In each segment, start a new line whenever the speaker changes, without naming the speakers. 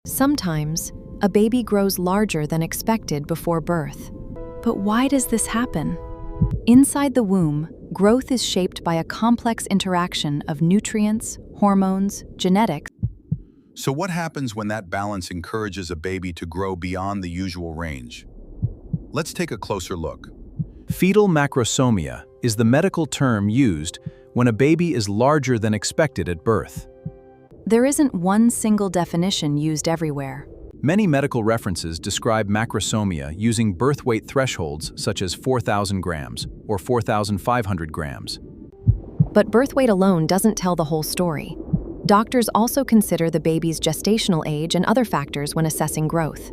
Sometimes, a baby grows larger than expected before birth. But why does this happen? Inside the womb, growth is shaped by a complex interaction of nutrients, hormones, genetics.
So what happens when that balance encourages a baby to grow beyond the usual range? Let's take a closer look.
Fetal macrosomia is the medical term used when a baby is larger than expected at birth.
There isn't one single definition used everywhere.
Many medical references describe macrosomia using birth weight thresholds such as 4,000 grams or 4,500 grams.
But birth weight alone doesn't tell the whole story. Doctors also consider the baby's gestational age and other factors when assessing growth.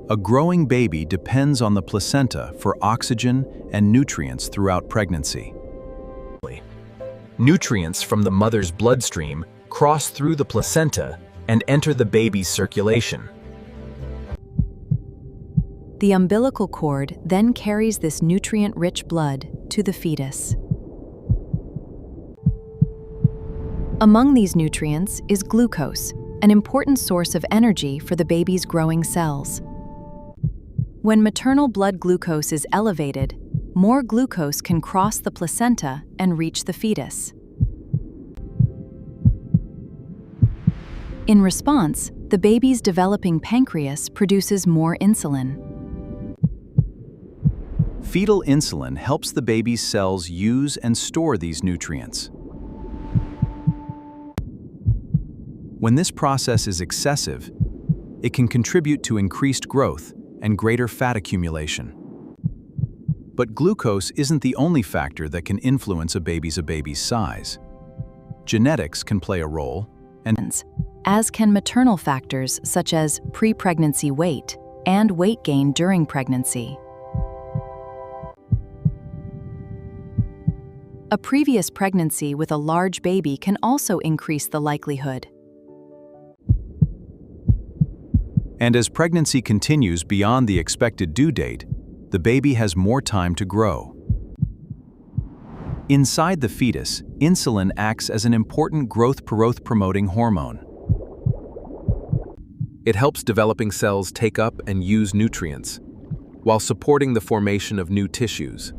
A growing baby depends on the placenta for oxygen and nutrients throughout pregnancy.
Nutrients from the mother's bloodstream cross through the placenta and enter the baby's circulation.
The umbilical cord then carries this nutrient-rich blood to the fetus. Among these nutrients is glucose, an important source of energy for the baby's growing cells. When maternal blood glucose is elevated, more glucose can cross the placenta and reach the fetus. In response, the baby's developing pancreas produces more insulin.
Fetal insulin helps the baby's cells use and store these nutrients. When this process is excessive, it can contribute to increased growth and greater fat accumulation. But glucose isn't the only factor that can influence a baby's size. Genetics can play a role,
as can maternal factors such as pre-pregnancy weight and weight gain during pregnancy. A previous pregnancy with a large baby can also increase the likelihood.
And as pregnancy continues beyond the expected due date, the baby has more time to grow. Inside the fetus, insulin acts as an important growth-promoting hormone. It helps developing cells take up and use nutrients, while supporting the formation of new tissues.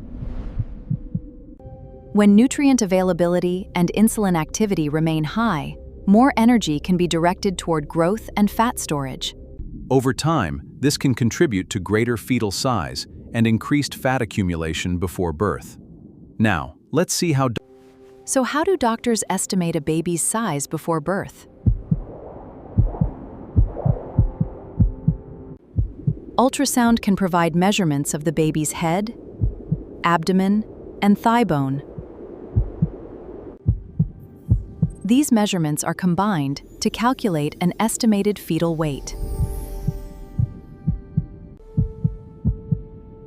When nutrient availability and insulin activity remain high, more energy can be directed toward growth and fat storage.
Over time, this can contribute to greater fetal size and increased fat accumulation before birth. Now, let's see how.
So how do doctors estimate a baby's size before birth? Ultrasound can provide measurements of the baby's head, abdomen, and thigh bone. These measurements are combined to calculate an estimated fetal weight.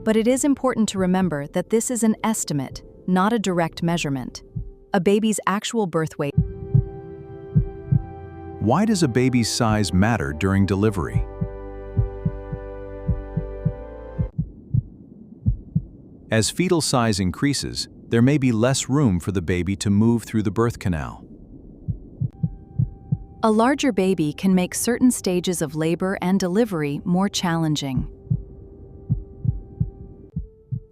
But it is important to remember that this is an estimate, not a direct measurement. A baby's actual birth weight.
Why does a baby's size matter during delivery? As fetal size increases, there may be less room for the baby to move through the birth canal.
A larger baby can make certain stages of labor and delivery more challenging.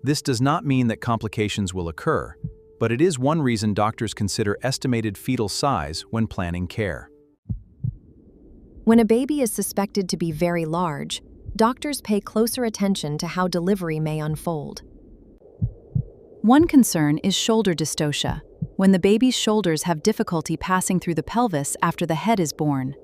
This does not mean that complications will occur, but it is one reason doctors consider estimated fetal size when planning care.
When a baby is suspected to be very large, doctors pay closer attention to how delivery may unfold. One concern is shoulder dystocia, when the baby's shoulders have difficulty passing through the pelvis after the head is born.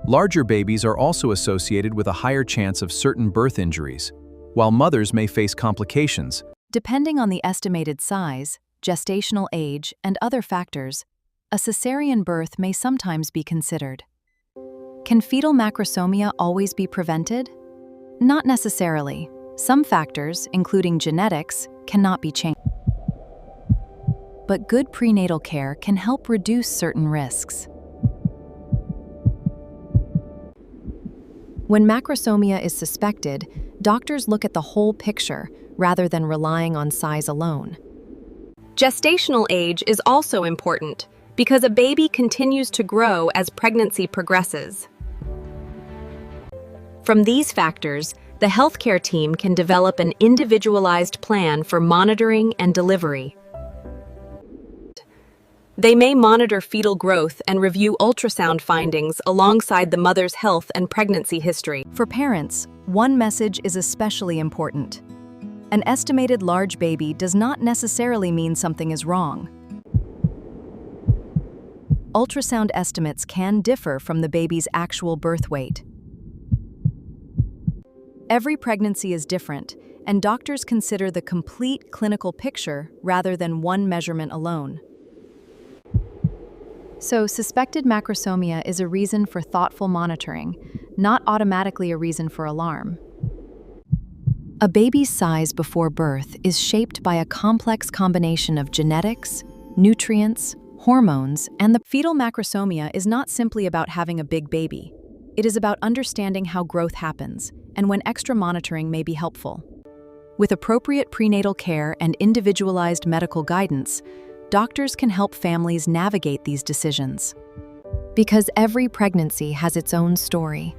Larger babies are also associated with a higher chance of certain birth injuries, while mothers may face complications.
Depending on the estimated size, gestational age, and other factors, a cesarean birth may sometimes be considered. Can fetal macrosomia always be prevented? Not necessarily. Some factors, including genetics, cannot be changed. But good prenatal care can help reduce certain risks. When macrosomia is suspected, doctors look at the whole picture rather than relying on size alone.
Gestational age is also important.
because a baby continues to grow as pregnancy progresses. From these factors, the healthcare team can develop an individualized plan for monitoring and delivery. They may monitor fetal growth and review ultrasound findings alongside the mother's health and pregnancy history.
For parents, one message is especially important. An estimated large baby does not necessarily mean something is wrong. Ultrasound estimates can differ from the baby's actual birth weight. Every pregnancy is different, and doctors consider the complete clinical picture rather than one measurement alone.
So, suspected macrosomia is a reason for thoughtful monitoring, not automatically a reason for alarm. A baby's size before birth is shaped by a complex combination of genetics, nutrients, hormones, and the fetal macrosomia is not simply about having a big baby. It is about understanding how growth happens and when extra monitoring may be helpful. With appropriate prenatal care and individualized medical guidance, doctors can help families navigate these decisions. Because every pregnancy has its own story,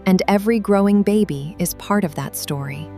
and every growing baby is part of that story.